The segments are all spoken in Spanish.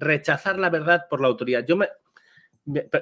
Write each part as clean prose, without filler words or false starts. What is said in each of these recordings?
rechazar la verdad por la autoridad.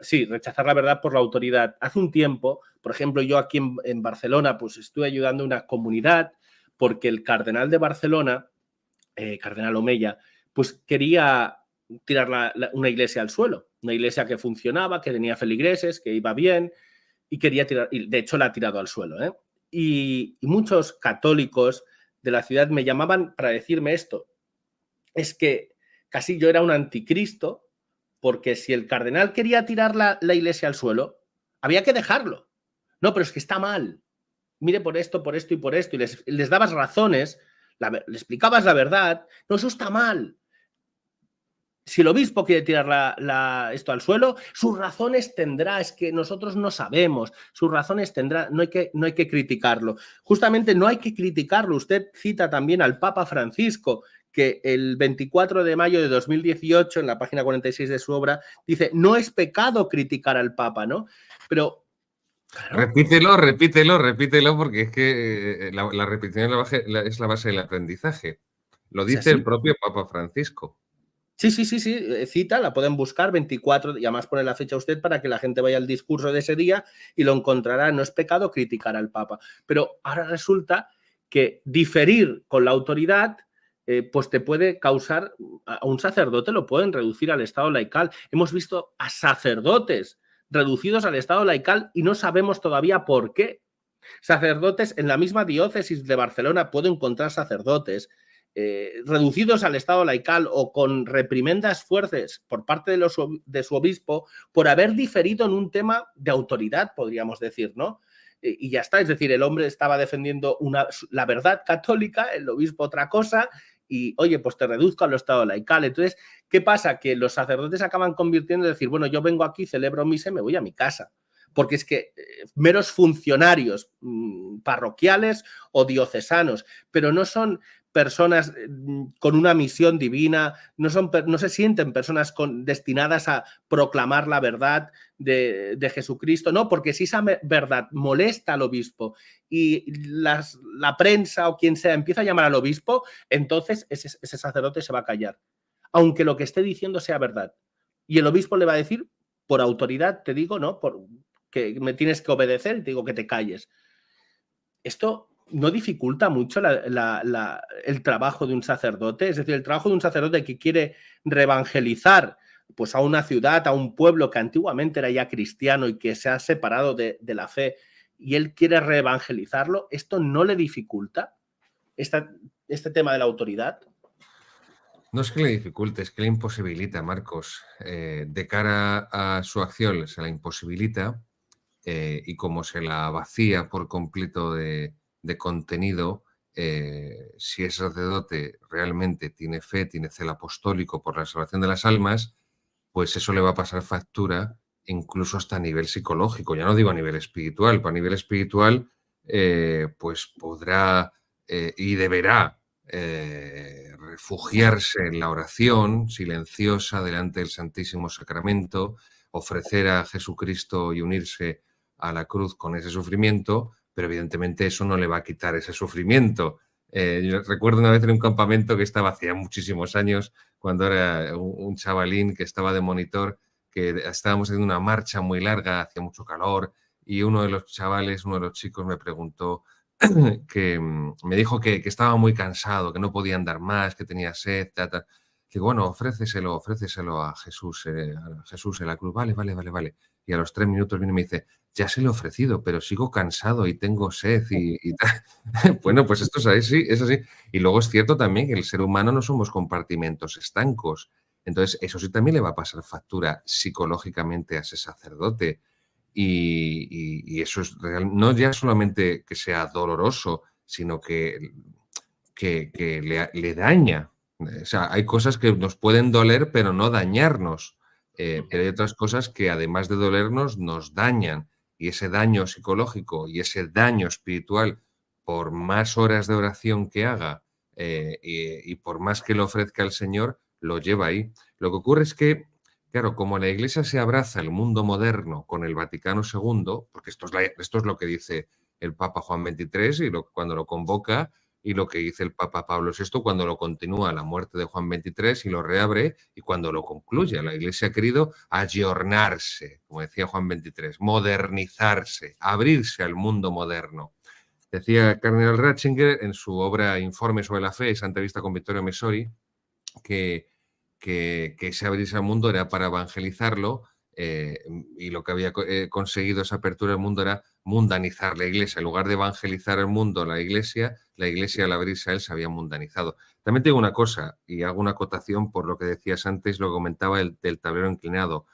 Sí, rechazar la verdad por la autoridad. Hace un tiempo, por ejemplo, yo aquí en Barcelona, pues estuve ayudando a una comunidad porque el cardenal de Barcelona, cardenal Omeya, pues quería tirar una iglesia al suelo, una iglesia que funcionaba, que tenía feligreses, que iba bien, y quería tirar, y de hecho la ha tirado al suelo, ¿eh? Y muchos católicos de la ciudad me llamaban para decirme esto, es que casi yo era un anticristo, porque si el cardenal quería tirar la iglesia al suelo, había que dejarlo. No, pero es que está mal. Mire por esto y por esto. Y les dabas razones, le explicabas la verdad. No, eso está mal. Si el obispo quiere tirar esto al suelo, sus razones tendrá, es que nosotros no sabemos, sus razones tendrá, no hay que criticarlo. Justamente no hay que criticarlo. Usted cita también al Papa Francisco, que el 24 de mayo de 2018, en la página 46 de su obra, dice, no es pecado criticar al Papa, ¿no? Pero... Claro. Repítelo, porque es que la repetición es la base del aprendizaje. Lo dice el propio Papa Francisco. Sí, cita, la pueden buscar 24, y además pone la fecha usted para que la gente vaya al discurso de ese día y lo encontrará. No es pecado criticar al Papa. Pero ahora resulta que diferir con la autoridad pues te puede causar, a un sacerdote lo pueden reducir al estado laical. Hemos visto a sacerdotes reducidos al estado laical y no sabemos todavía por qué. Sacerdotes en la misma diócesis de Barcelona, puedo encontrar sacerdotes reducidos al estado laical o con reprimendas fuertes por parte de su obispo por haber diferido en un tema de autoridad, podríamos decir, ¿no? Y ya está, es decir, el hombre estaba defendiendo la verdad católica, el obispo otra cosa, y oye, pues te reduzco al estado laical. Entonces, ¿qué pasa? Que los sacerdotes acaban convirtiendo en decir, bueno, yo vengo aquí, celebro misa y me voy a mi casa. Porque es que meros funcionarios parroquiales o diocesanos, pero no son personas con una misión divina, no se sienten personas destinadas a proclamar la verdad de Jesucristo, no, porque si esa verdad molesta al obispo y la prensa o quien sea empieza a llamar al obispo, entonces ese sacerdote se va a callar, aunque lo que esté diciendo sea verdad. Y el obispo le va a decir, por autoridad, te digo, ¿no? Que me tienes que obedecer y te digo que te calles. Esto no dificulta mucho el trabajo de un sacerdote, es decir, el trabajo de un sacerdote que quiere reevangelizar pues, a una ciudad, a un pueblo que antiguamente era ya cristiano y que se ha separado de la fe, y él quiere reevangelizarlo. ¿Esto no le dificulta este tema de la autoridad? No es que le dificulte, es que le imposibilita, Marcos. De cara a su acción se la imposibilita y como se la vacía por completo de contenido, si ese sacerdote realmente tiene fe, tiene celo apostólico por la salvación de las almas, pues eso le va a pasar factura incluso hasta a nivel psicológico. Ya no digo a nivel espiritual, pero a nivel espiritual pues podrá y deberá refugiarse en la oración silenciosa delante del Santísimo Sacramento, ofrecer a Jesucristo y unirse a la cruz con ese sufrimiento, pero evidentemente eso no le va a quitar ese sufrimiento. Yo recuerdo una vez en un campamento que estaba hacía muchísimos años, cuando era un chavalín que estaba de monitor, que estábamos haciendo una marcha muy larga, hacía mucho calor, y uno de los chavales, uno de los chicos me preguntó, que me dijo que estaba muy cansado, que no podía andar más, que tenía sed, tal. Digo, bueno, ofréceselo a Jesús en la cruz. Vale. Y a los 3 minutos viene y me dice, ya se lo he ofrecido, pero sigo cansado y tengo sed y tal. Bueno, pues esto es así, es así. Y luego es cierto también que el ser humano no somos compartimentos estancos. Entonces, eso sí también le va a pasar factura psicológicamente a ese sacerdote. Y eso es real, no ya solamente que sea doloroso, sino que le daña. O sea, hay cosas que nos pueden doler, pero no dañarnos. Pero hay otras cosas que, además de dolernos, nos dañan. Y ese daño psicológico y ese daño espiritual, por más horas de oración que haga y por más que le ofrezca al Señor, lo lleva ahí. Lo que ocurre es que, claro, como la Iglesia se abraza el mundo moderno con el Vaticano II, porque esto es lo que dice el Papa Juan XXIII y cuando lo convoca, y lo que dice el Papa Pablo VI cuando lo continúa, la muerte de Juan XXIII, y lo reabre, y cuando lo concluye. La Iglesia ha querido ayornarse, como decía Juan XXIII, modernizarse, abrirse al mundo moderno. Decía el cardenal Ratzinger en su obra Informe sobre la Fe, esa entrevista con Vittorio Messori, que ese abrirse al mundo era para evangelizarlo, y lo que había conseguido esa apertura al mundo era mundanizar la Iglesia. En lugar de evangelizar el mundo, la Iglesia al abrirse a él se había mundanizado. También te digo una cosa, y hago una acotación por lo que decías antes, lo que comentaba del tablero inclinado.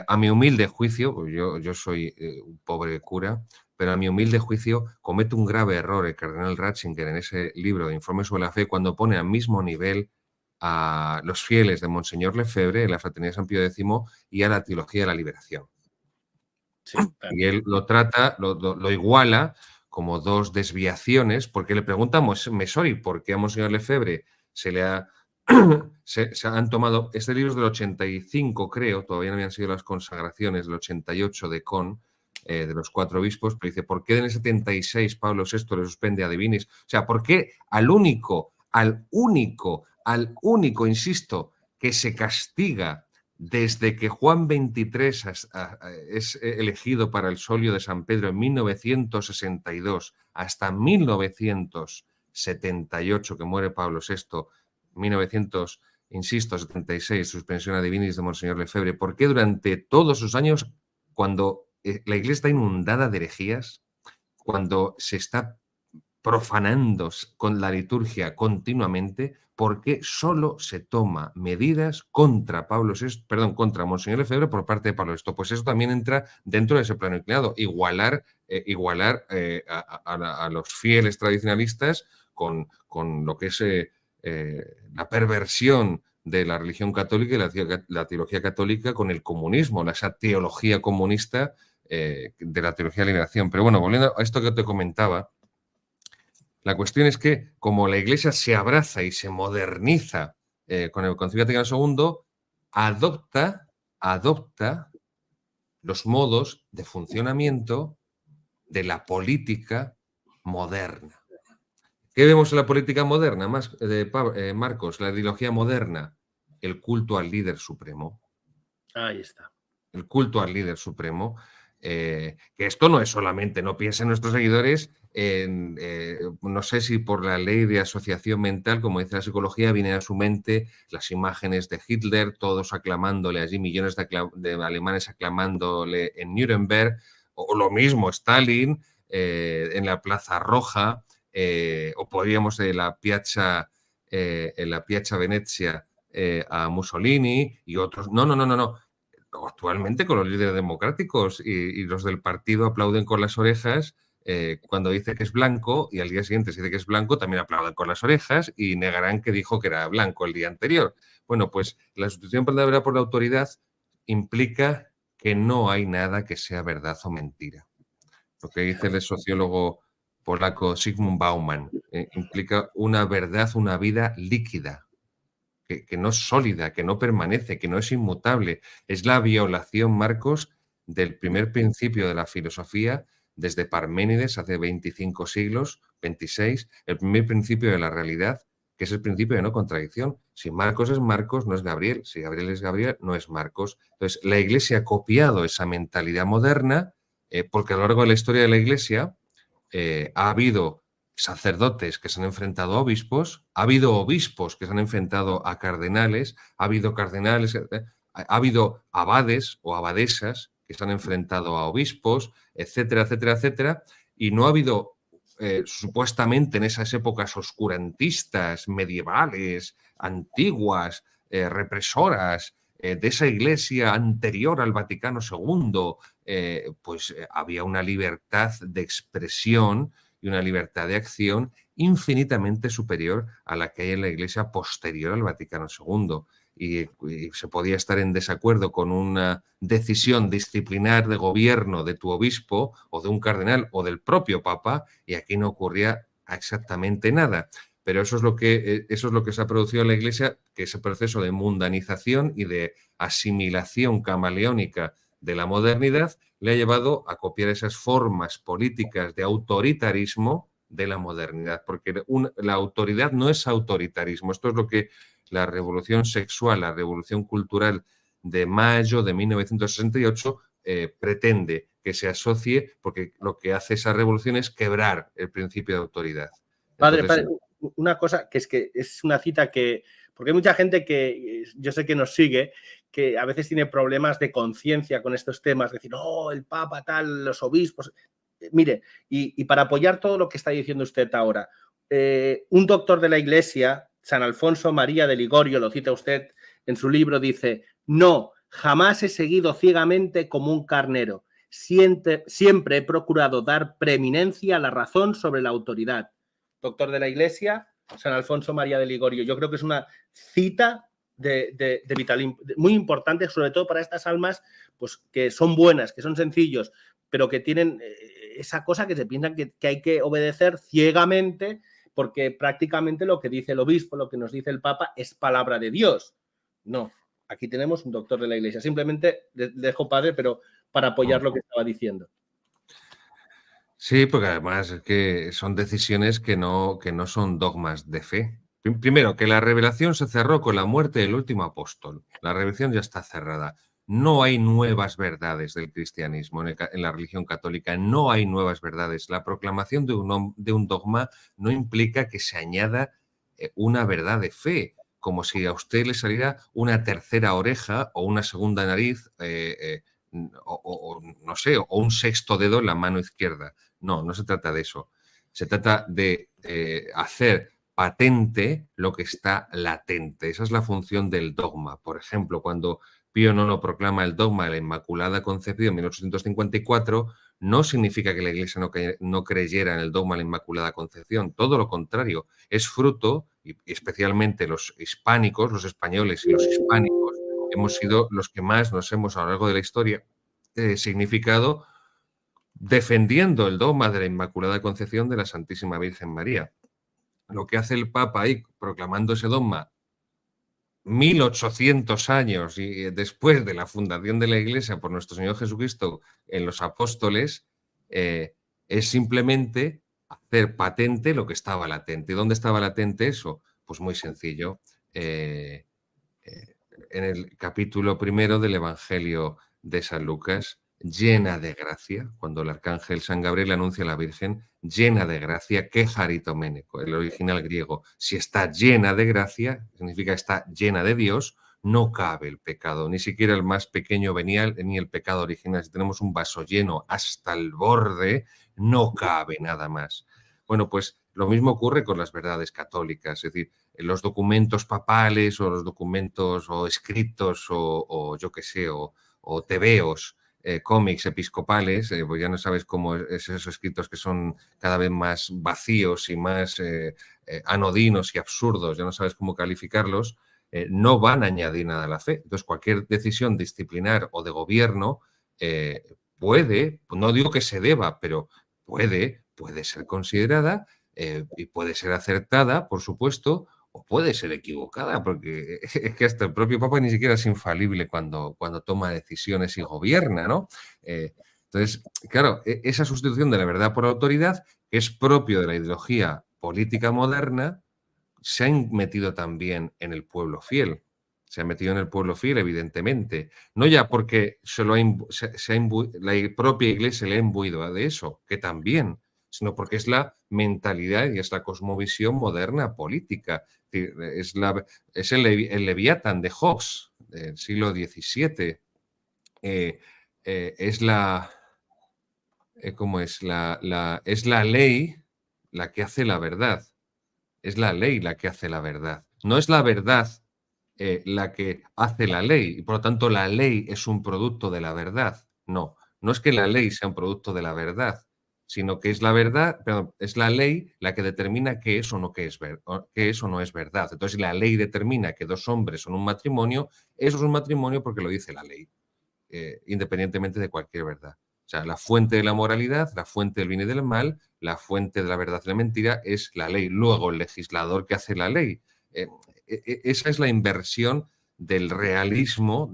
A mi humilde juicio, pues yo soy un pobre cura, pero a mi humilde juicio comete un grave error el cardenal Ratzinger en ese libro de Informe sobre la Fe cuando pone al mismo nivel a los fieles de Monseñor Lefebvre, en la Fraternidad de San Pío X, y a la Teología de la Liberación. Sí, y él lo trata, lo iguala como dos desviaciones, porque le pregunta a Messori por qué a Monseñor Lefebvre se han tomado, este libro es del 85, creo, todavía no habían sido las consagraciones, del 88 de Con, de los 4 obispos, pero dice, ¿por qué en el 76 Pablo VI le suspende a Divinis? O sea, ¿por qué al único, insisto, que se castiga desde que Juan XXIII es elegido para el solio de San Pedro en 1962 hasta 1978, que muere Pablo VI, 1976, suspensión a divinis de Monseñor Lefebvre? ¿Por qué durante todos esos años, cuando la Iglesia está inundada de herejías, cuando se está profanando con la liturgia continuamente, por qué solo se toma medidas contra contra Monseñor Lefebvre por parte de Pablo VI? Pues eso también entra dentro de ese plano inclinado, igualar a los fieles tradicionalistas con lo que es la perversión de la religión católica y la teología católica con el comunismo, esa teología comunista de la teología de la liberación. Pero bueno, volviendo a esto que te comentaba, la cuestión es que, como la Iglesia se abraza y se moderniza con el Concilio Vaticano II, adopta los modos de funcionamiento de la política moderna. ¿Qué vemos en la política moderna, Marcos? La ideología moderna, el culto al líder supremo. Ahí está. El culto al líder supremo. Que esto no es solamente, no piensen nuestros seguidores no sé si por la ley de asociación mental, como dice la psicología, vienen a su mente las imágenes de Hitler, todos aclamándole allí, millones de alemanes aclamándole en Nuremberg, o lo mismo Stalin en la Plaza Roja, o podríamos en la Piazza Venezia a Mussolini y otros. No. Actualmente con los líderes democráticos y los del partido aplauden con las orejas cuando dice que es blanco, y al día siguiente si dice que es blanco también aplauden con las orejas y negarán que dijo que era blanco el día anterior. Bueno, pues la sustitución por la verdad por la autoridad implica que no hay nada que sea verdad o mentira. Lo que dice el sociólogo polaco Zygmunt Bauman implica una verdad, una vida líquida, que no es sólida, que no permanece, que no es inmutable. Es la violación, Marcos, del primer principio de la filosofía desde Parménides hace 25 siglos, 26, el primer principio de la realidad, que es el principio de no contradicción. Si Marcos es Marcos, no es Gabriel. Si Gabriel es Gabriel, no es Marcos. Entonces, la Iglesia ha copiado esa mentalidad moderna porque a lo largo de la historia de la Iglesia ha habido sacerdotes que se han enfrentado a obispos, ha habido obispos que se han enfrentado a cardenales, ha habido cardenales, ha habido abades o abadesas que se han enfrentado a obispos, etcétera, etcétera, etcétera, y no ha habido supuestamente en esas épocas oscurantistas, medievales, antiguas, represoras, de esa iglesia anterior al Vaticano II, había una libertad de expresión y una libertad de acción infinitamente superior a la que hay en la Iglesia posterior al Vaticano II. Y se podía estar en desacuerdo con una decisión disciplinar de gobierno de tu obispo o de un cardenal o del propio Papa, y aquí no ocurría exactamente nada. Pero eso es lo que se ha producido en la Iglesia, que ese proceso de mundanización y de asimilación camaleónica de la modernidad le ha llevado a copiar esas formas políticas de autoritarismo de la modernidad, porque la autoridad no es autoritarismo. Esto es lo que la revolución sexual, la revolución cultural de mayo de 1968 pretende que se asocie, porque lo que hace esa revolución es quebrar el principio de autoridad. Padre, una cosa que es una cita que, porque hay mucha gente que yo sé que nos sigue, que a veces tiene problemas de conciencia con estos temas, decir, oh, el Papa tal, los obispos. Mire, y para apoyar todo lo que está diciendo usted ahora, un doctor de la Iglesia, San Alfonso María de Ligorio, lo cita usted en su libro, dice, no, jamás he seguido ciegamente como un carnero, siempre he procurado dar preeminencia a la razón sobre la autoridad. Doctor de la Iglesia, San Alfonso María de Ligorio. Yo creo que es una cita de vital, muy importante, sobre todo para estas almas pues, que son buenas, que son sencillos, pero que tienen esa cosa que se piensan que hay que obedecer ciegamente, porque prácticamente lo que dice el obispo, lo que nos dice el Papa, es palabra de Dios. No, aquí tenemos un doctor de la Iglesia. Simplemente dejo, padre, pero para apoyar lo que estaba diciendo. Sí, porque además es que son decisiones que no son dogmas de fe. Primero, que la revelación se cerró con la muerte del último apóstol. La revelación ya está cerrada. No hay nuevas verdades del cristianismo en la religión católica. No hay nuevas verdades. La proclamación de un dogma no implica que se añada una verdad de fe, como si a usted le saliera una tercera oreja o una segunda nariz o no sé, o un sexto dedo en la mano izquierda. No se trata de eso. Se trata de hacer patente lo que está latente. Esa es la función del dogma. Por ejemplo, cuando Pío IX proclama el dogma de la Inmaculada Concepción en 1854, no significa que la Iglesia no creyera en el dogma de la Inmaculada Concepción. Todo lo contrario. Es fruto, y especialmente los hispánicos, los españoles y los hispánicos, hemos sido los que más nos hemos, a lo largo de la historia, significado defendiendo el dogma de la Inmaculada Concepción de la Santísima Virgen María. Lo que hace el Papa ahí, proclamando ese dogma 1800 años y después de la fundación de la Iglesia por nuestro Señor Jesucristo en los apóstoles, es simplemente hacer patente lo que estaba latente. ¿Dónde estaba latente eso? Pues muy sencillo. En el capítulo 1 del Evangelio de San Lucas, llena de gracia, cuando el arcángel San Gabriel anuncia a la Virgen, llena de gracia, que jaritoméneco, el original griego. Si está llena de gracia, significa está llena de Dios, no cabe el pecado, ni siquiera el más pequeño venial, ni el pecado original. Si tenemos un vaso lleno hasta el borde, no cabe nada más. Bueno, pues lo mismo ocurre con las verdades católicas, es decir, los documentos papales o los documentos o escritos o yo qué sé, o tebeos, cómics episcopales, pues ya no sabes cómo es esos escritos que son cada vez más vacíos y más anodinos y absurdos, ya no sabes cómo calificarlos, no van a añadir nada a la fe. Entonces, cualquier decisión disciplinar o de gobierno puede, no digo que se deba, pero puede ser considerada y puede ser acertada, por supuesto, o puede ser equivocada, porque es que hasta el propio Papa ni siquiera es infalible cuando toma decisiones y gobierna, ¿no? Entonces, claro, esa sustitución de la verdad por la autoridad, que es propio de la ideología política moderna, se ha metido también en el pueblo fiel. Se ha metido en el pueblo fiel, evidentemente. No ya porque la propia Iglesia le ha imbuido de eso, que también, sino porque es la mentalidad y es la cosmovisión moderna política. Es el Leviatán de Hobbes del siglo XVII. Es la... ¿Cómo es? Es la ley la que hace la verdad. Es la ley la que hace la verdad. No es la verdad la que hace la ley. Y por lo tanto, la ley es un producto de la verdad. No es que la ley sea un producto de la verdad, sino que es la verdad, perdón, es la ley la que determina qué es o no es verdad. Entonces, si la ley determina que dos hombres son un matrimonio, eso es un matrimonio porque lo dice la ley, independientemente de cualquier verdad. O sea, la fuente de la moralidad, la fuente del bien y del mal, la fuente de la verdad y la mentira es la ley. Luego, el legislador que hace la ley. Esa es la inversión del realismo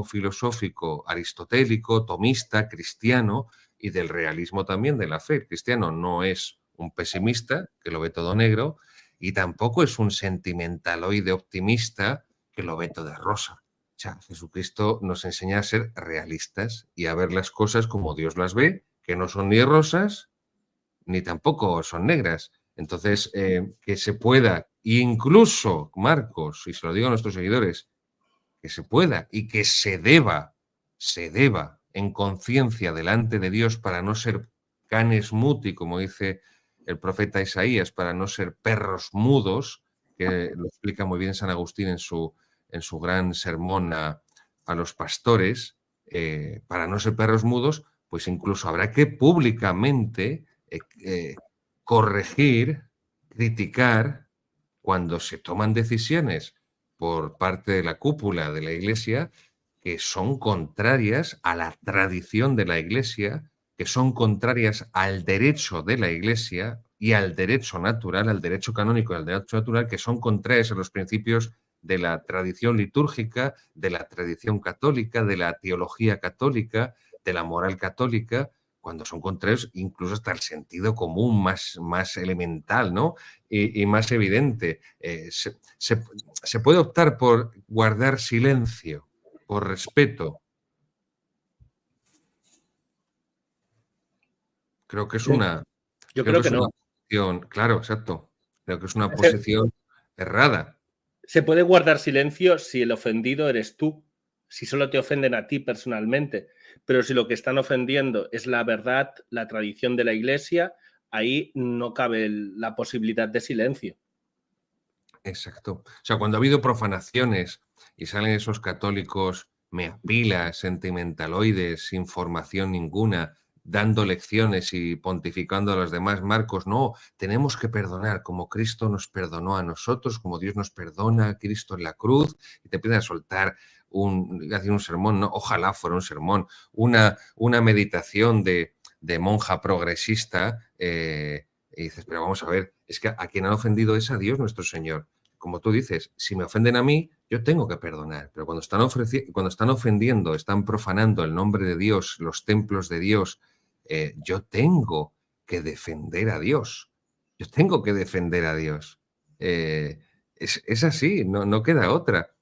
filosófico aristotélico, tomista, cristiano, y del realismo también de la fe. El cristiano no es un pesimista que lo ve todo negro y tampoco es un sentimentaloide optimista que lo ve todo de rosa. O sea, Jesucristo nos enseña a ser realistas y a ver las cosas como Dios las ve, que no son ni rosas ni tampoco son negras. Entonces, que se pueda, incluso, Marcos, y se lo digo a nuestros seguidores, que se pueda y que se deba en conciencia delante de Dios para no ser canes muti, como dice el profeta Isaías, para no ser perros mudos, que lo explica muy bien San Agustín en su gran sermón a los pastores, para no ser perros mudos, pues incluso habrá que públicamente corregir, criticar cuando se toman decisiones por parte de la cúpula de la Iglesia que son contrarias a la tradición de la Iglesia, que son contrarias al derecho de la Iglesia y al derecho natural, al derecho canónico y al derecho natural, que son contrarias a los principios de la tradición litúrgica, de la tradición católica, de la teología católica, de la moral católica, cuando son contrarios incluso hasta el sentido común más elemental, ¿no? Y más evidente. Se puede optar por guardar silencio, por respeto. Creo que es una... Yo creo que no. Posición, claro, exacto. Creo que es una posición errada. Se puede guardar silencio si el ofendido eres tú, si solo te ofenden a ti personalmente, pero si lo que están ofendiendo es la verdad, la tradición de la Iglesia, ahí no cabe la posibilidad de silencio. Exacto. O sea, cuando ha habido profanaciones y salen esos católicos meapilas, sentimentaloides, sin formación ninguna, dando lecciones y pontificando a los demás, Marcos, no, tenemos que perdonar como Cristo nos perdonó a nosotros, como Dios nos perdona a Cristo en la cruz, y te empiezan a soltar hacer un sermón, ¿no? Ojalá fuera un sermón, una meditación de monja progresista, y dices, pero vamos a ver, es que a quien han ofendido es a Dios nuestro Señor. Como tú dices, si me ofenden a mí, yo tengo que perdonar, pero cuando están ofendiendo, están profanando el nombre de Dios, los templos de Dios, yo tengo que defender a Dios. Yo tengo que defender a Dios. Es así, no queda otra.